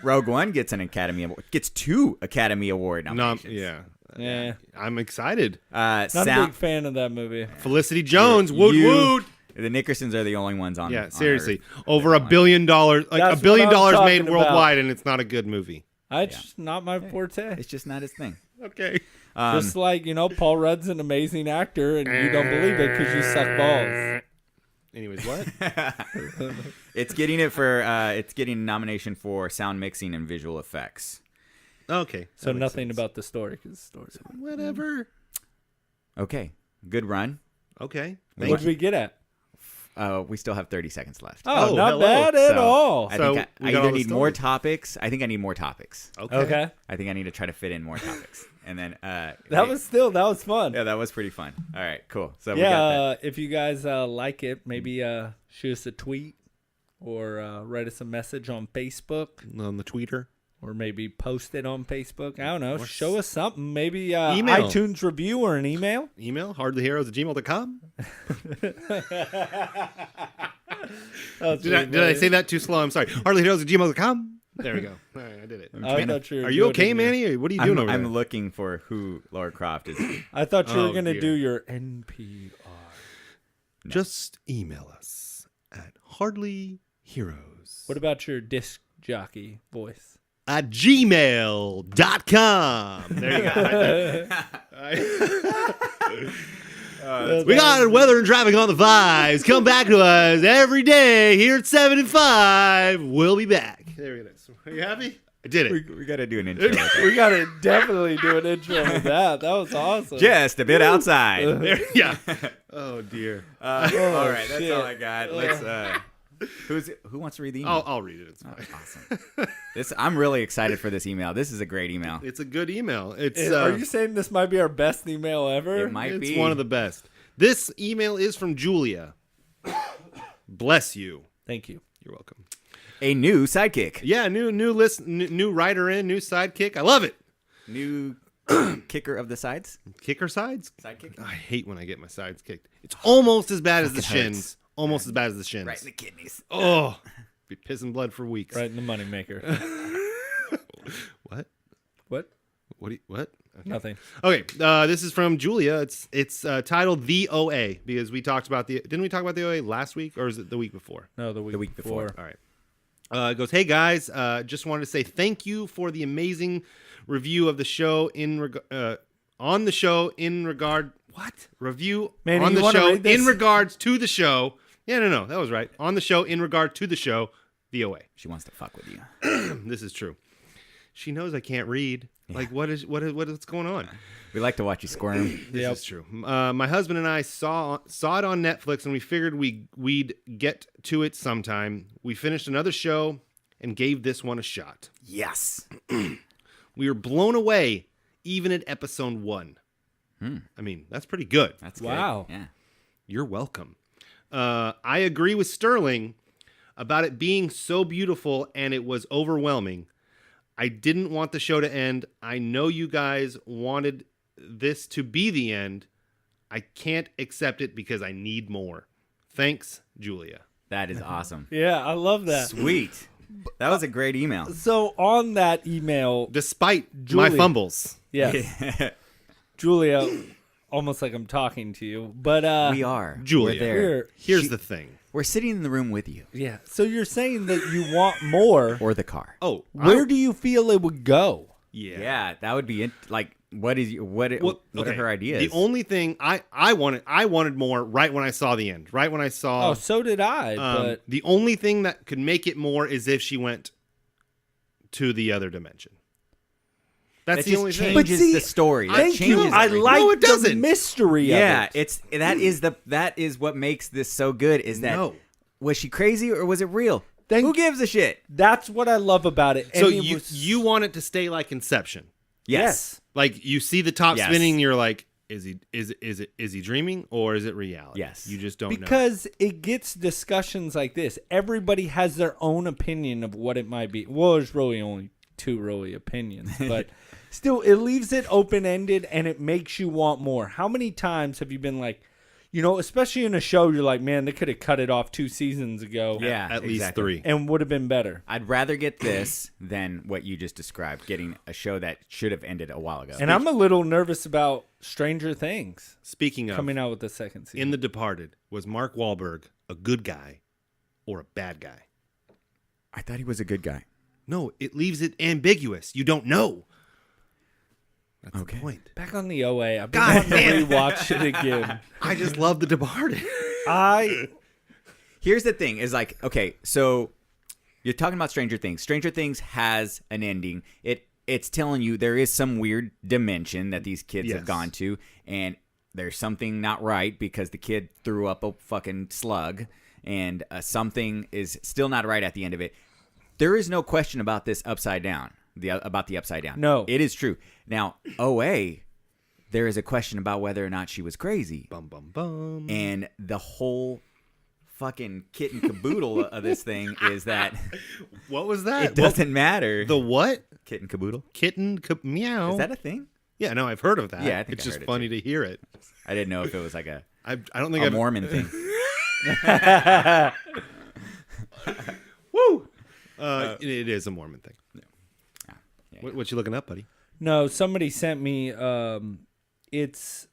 Rogue One gets an Academy Award. Gets 2 Academy Award No, nominations. Yeah. I'm excited. Not a big fan of that movie. Felicity Jones, woot You- woot. The Nickersons are the only ones on. Yeah, on seriously, Earth. over $1 billion, like That's $1 billion what I'm made talking worldwide, and it's not a good movie. It's just not my forte. It's just not his thing. Okay. Just like, Paul Rudd's an amazing actor and you don't believe it because you suck balls. Anyways, what? It's getting it for. It's getting a nomination for sound mixing and visual effects. Okay. So that makes nothing sense. about the story because the story's Whatever. Okay, good run. Okay. What Thank did we get at? We still have 30 seconds left. Oh, Oh, not hello. bad at So, all. I So, think we I got all either the need more stories. topics. I think I need more topics. Okay. I think I need to try to fit in more topics. And then That was fun. yeah, that was pretty fun. All right, cool. So we got that. If you guys like it, maybe shoot us a tweet or write us a message on Facebook on the tweeter. or maybe post it on Facebook. I don't know. Show us something. Maybe Email. iTunes review or an email. Email hardlyheroes@gmail.com. Did I say that too slow? I'm sorry. Hardlyheroes@gmail.com. There we go. All right, I did it. I thought you were Are you doing okay, it. Manny? Or what are you doing over I'm there? looking for who Laura Croft is. I thought you were Oh, going to dear. do your NPR. Just email us at hardlyheroes What about your disc jockey voice? at gmail.com. There you go. We got weather and traffic on the fives. Come back to us every day here at 7 and 5. We'll be back. There it is. Are you happy? I did it. We got to do an intro. with that. We gotta definitely do an intro with that. That was awesome. Just a bit outside. There- yeah. Oh dear. All right, that's shit. all I got. Let's. Who wants to read the email? I'll read it. It's fine. Awesome. I'm really excited for this email. This is a great email. It's a good email. It's Are you saying this might be our best email ever? It might it's be one of the best. This email is from Julia. Bless you. Thank you. You're welcome. a new sidekick, Yeah, new writer in, new sidekick. I love it. new kicker of the sides. Kicker sides. Sidekick. I hate when I get my sides kicked. It's almost as bad as the Fucking shins. hurts. Almost as bad as the shins. Right in the kidneys. Oh, be pissing blood for weeks. Right in the moneymaker. What? What? What? Nothing. Okay, this is from Julia. It's titled The OA because we talked about didn't we talk about the OA last week or is it the week before? No, the week before. All right. It goes, hey guys, just wanted to say thank you for the amazing review of the show on the show in regard review Manny, on you the wanna show read this? in regards to the show. Yeah, no, that was right. On the show in regard to the show, the OA. She wants to fuck with you. This is true. She knows I can't read. Like what is going on? We like to watch you squirm. This is true. My husband and I saw it on Netflix, and we figured we'd get to it sometime. We finished another show and gave this one a shot. Yes. We were blown away, even at episode 1. I mean, that's pretty good. That's good. Wow. Yeah. You're welcome. I agree with Sterling about it being so beautiful, and it was overwhelming. I didn't want the show to end. I know you guys wanted this to be the end. I can't accept it because I need more. Thanks, Julia. That is awesome. Yeah, I love that. Sweet. That was a great email. So on that email, Despite my Julia. fumbles. yes, Julia, almost like I'm talking to you, but We are. Julia. We're there. Here's the thing. We're sitting in the room with you. yeah. So you're saying that you want more. Or the car. Oh, Where do you feel it would go? Yeah, that would be like what are her ideas? The only thing I wanted more right when I saw the end. Right when I saw Oh, so did I. But the only thing that could make it more is if she went to the other dimension. That's that the only just thing. changes But see, the story. That thank you. changes I everything. like No, it the doesn't. mystery Yeah, of it. that is what makes this so good. Is that No. was she crazy or was it real? Thank- Who gives a shit? That's what I love about it. So And it you was- you want it to stay like Inception. Yes. Like you see the top Yes. spinning, you're like, is he dreaming or is it reality? Yes. You just don't know. because it gets discussions like this. Everybody has their own opinion of what it might be. Well, there's really only two really opinions, but still, it leaves it open ended and it makes you want more. How many times have you been like, especially in a show, you're like, man, they could have cut it off 2 seasons ago, Yeah. At least exactly. 3. and would have been better. I'd rather get this than what you just described, getting a show that should have ended a while ago. And I'm a little nervous about Stranger Things Speaking of, coming out with the second season. in The Departed, was Mark Wahlberg a good guy or a bad guy? I thought he was a good guy. No, it leaves it ambiguous. You don't know. That's Okay. the point. Back on the OA, I've been God, wanting man. to rewatch it again. I just love The Departed. Here's the thing: is like, okay, so you're talking about Stranger Things. Stranger Things has an ending. It's telling you there is some weird dimension that these kids Yes. have gone to, and there's something not right because the kid threw up a fucking slug, and something is still not right at the end of it. There is no question about this upside down. About the upside down. No. It is true. Now, OA, there is a question about whether or not she was crazy. Bum bum bum. And the whole fucking kit and caboodle of this thing is that What was that? it doesn't matter. The what? Kit and caboodle? Meow. Is that a thing? Yeah, no, I've heard of that. Yeah, I think it's I just heard it funny to hear it. I didn't know if it was like a I don't think I've Mormon thing. Woo. It is a Mormon thing. Yeah. What you looking up, buddy? No, somebody sent me. It's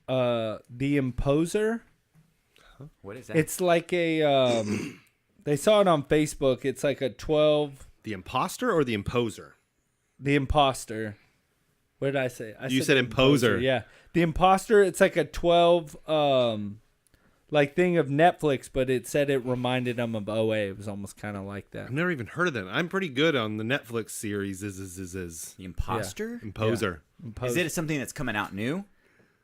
The Imposer. What is that? It's like a. They saw it on Facebook. It's like a 12. The imposter or the imposer? The Imposter. What did I say? You said The Imposer. Yeah, The Imposter. It's like a 12. like thing of Netflix, but it said it reminded them of OA. It was almost kind of like that. I've never even heard of that. I'm pretty good on the Netflix series. The Imposter? Imposer. Is it something that's coming out new?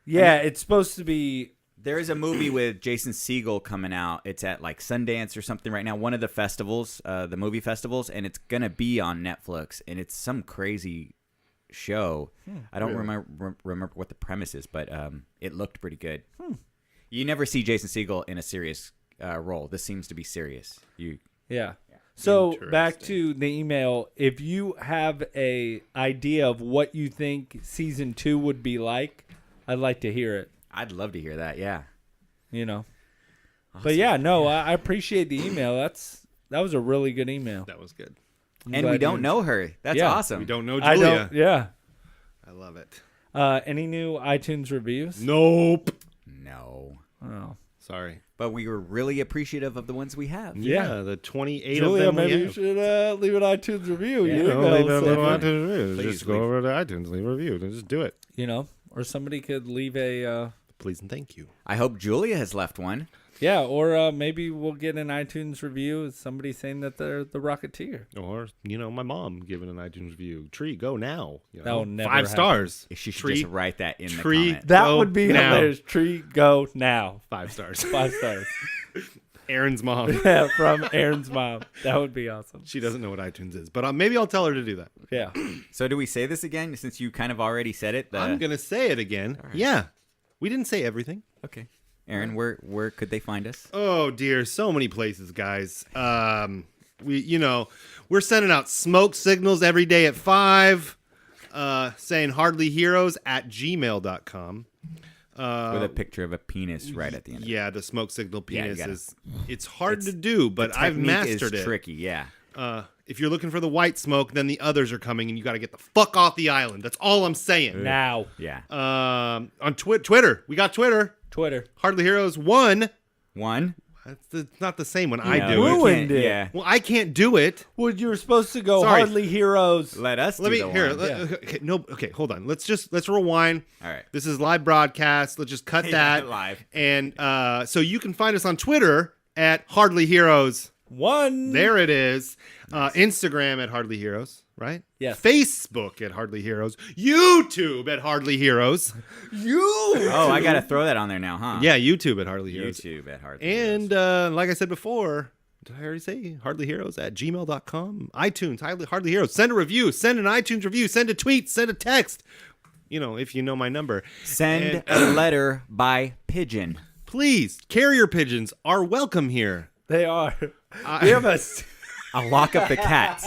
Yeah, it's supposed to be. There is a movie with Jason Segel coming out. It's at like Sundance or something right now. One of the festivals, the movie festivals, and it's gonna be on Netflix. And it's some crazy show. I don't remember what the premise is, but it looked pretty good. You never see Jason Segel in a serious role. This seems to be serious. Yeah. So back Interesting. to the email. If you have a idea of what you think season 2 would be like, I'd like to hear it. I'd love to hear that. Yeah. You know. But yeah, no, I appreciate the email. That was a really good email. That was good. I'm And glad we you- don't know her. That's Yeah. awesome. We don't know I Julia. don't. Yeah. I love it. Any new iTunes reviews? Nope. No. Oh. Sorry. But we were really appreciative of the ones we have. Yeah. The 28 Julia, of them we maybe you have. should leave an iTunes review. Yeah. You You know, know, leave a so- little iTunes review. Please Just go leave. over to iTunes, leave a review, and just do it. you know, or somebody could leave a Please and thank you. I hope Julia has left one. yeah, or maybe we'll get an iTunes review of somebody saying that they're the Rocketeer. Or, my mom giving an iTunes review. Tree, go now. That will never 5 happen. stars. She should Tree, just write that in the Tree. comment. That Go would be now. hilarious. Tree, go now. 5 stars. 5 stars. Aaron's mom. Yeah, from Aaron's mom. That would be awesome. She doesn't know what iTunes is, but maybe I'll tell her to do that. Yeah. So do we say this again since you kind of already said it? I'm going to say it again. Yeah. We didn't say everything. Okay. Aaron, where could they find us? Oh dear, so many places, guys. We're sending out smoke signals every day at 5, saying hardlyheroes@gmail.com. With a picture of a penis right at the end. Yeah, the smoke signal Yeah, you penis gotta- it's hard to do, but I've Technique mastered is it. tricky, yeah. If you're looking for the white smoke, then the others are coming, and you got to get the fuck off the island. That's all I'm saying. Now. Yeah. On Twitter, we got Twitter. Twitter. Hardly Heroes 1. One. It's not the same when I No, do you it. Ruined can't- it. Yeah. Well, I can't do it. Well, you were supposed to go Sorry. Hardly Heroes. Let us Let do me the here. one. Okay, hold on. Let's rewind. All right. This is live broadcast. Let's just cut Yeah, that live. And so you can find us on Twitter at Hardly Heroes. 1. There it is. Instagram at Hardly Heroes, right? Yes. Facebook at Hardly Heroes. YouTube at Hardly Heroes. Oh, I got to throw that on there now, huh? Yeah, YouTube at Hardly Heroes. YouTube at Hardly And Heroes. like I said before, did I already say Hardly Heroes at gmail.com? iTunes, Hardly Heroes. Send a review. Send an iTunes review. Send a tweet. Send a text. If you know my number. Send And- a letter by pigeon. Please, carrier pigeons are welcome here. They are. We have a I'll lock up the cats.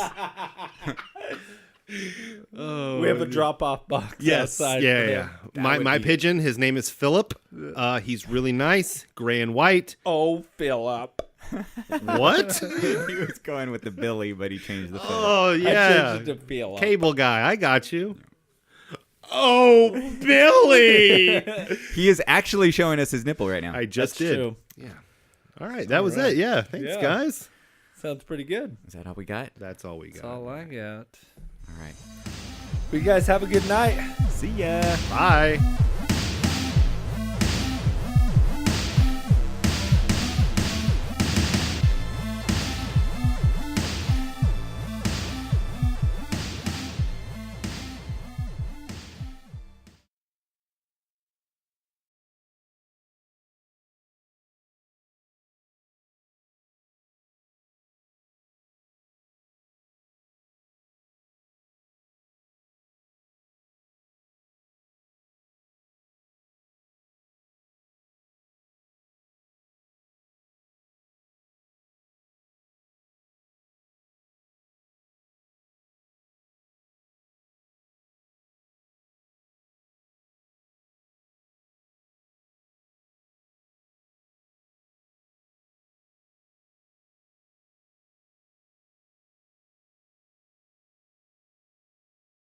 we have a drop off box Yes. outside. Yeah. My pigeon, his name is Philip. He's really nice, gray and white. Oh, Philip. What? He was going with the Billy, but he changed the Philip. Oh, I yeah. changed it to Philip. Cable guy, I got you. Oh, Billy. He is actually showing us his nipple right now. I just That's did. true. Yeah. All right. That was it. Yeah. Thanks, Yeah. guys. Sounds pretty good. Is that all we got? That's all we got. That's all I got. All right. Well, you guys have a good night. See ya. Bye.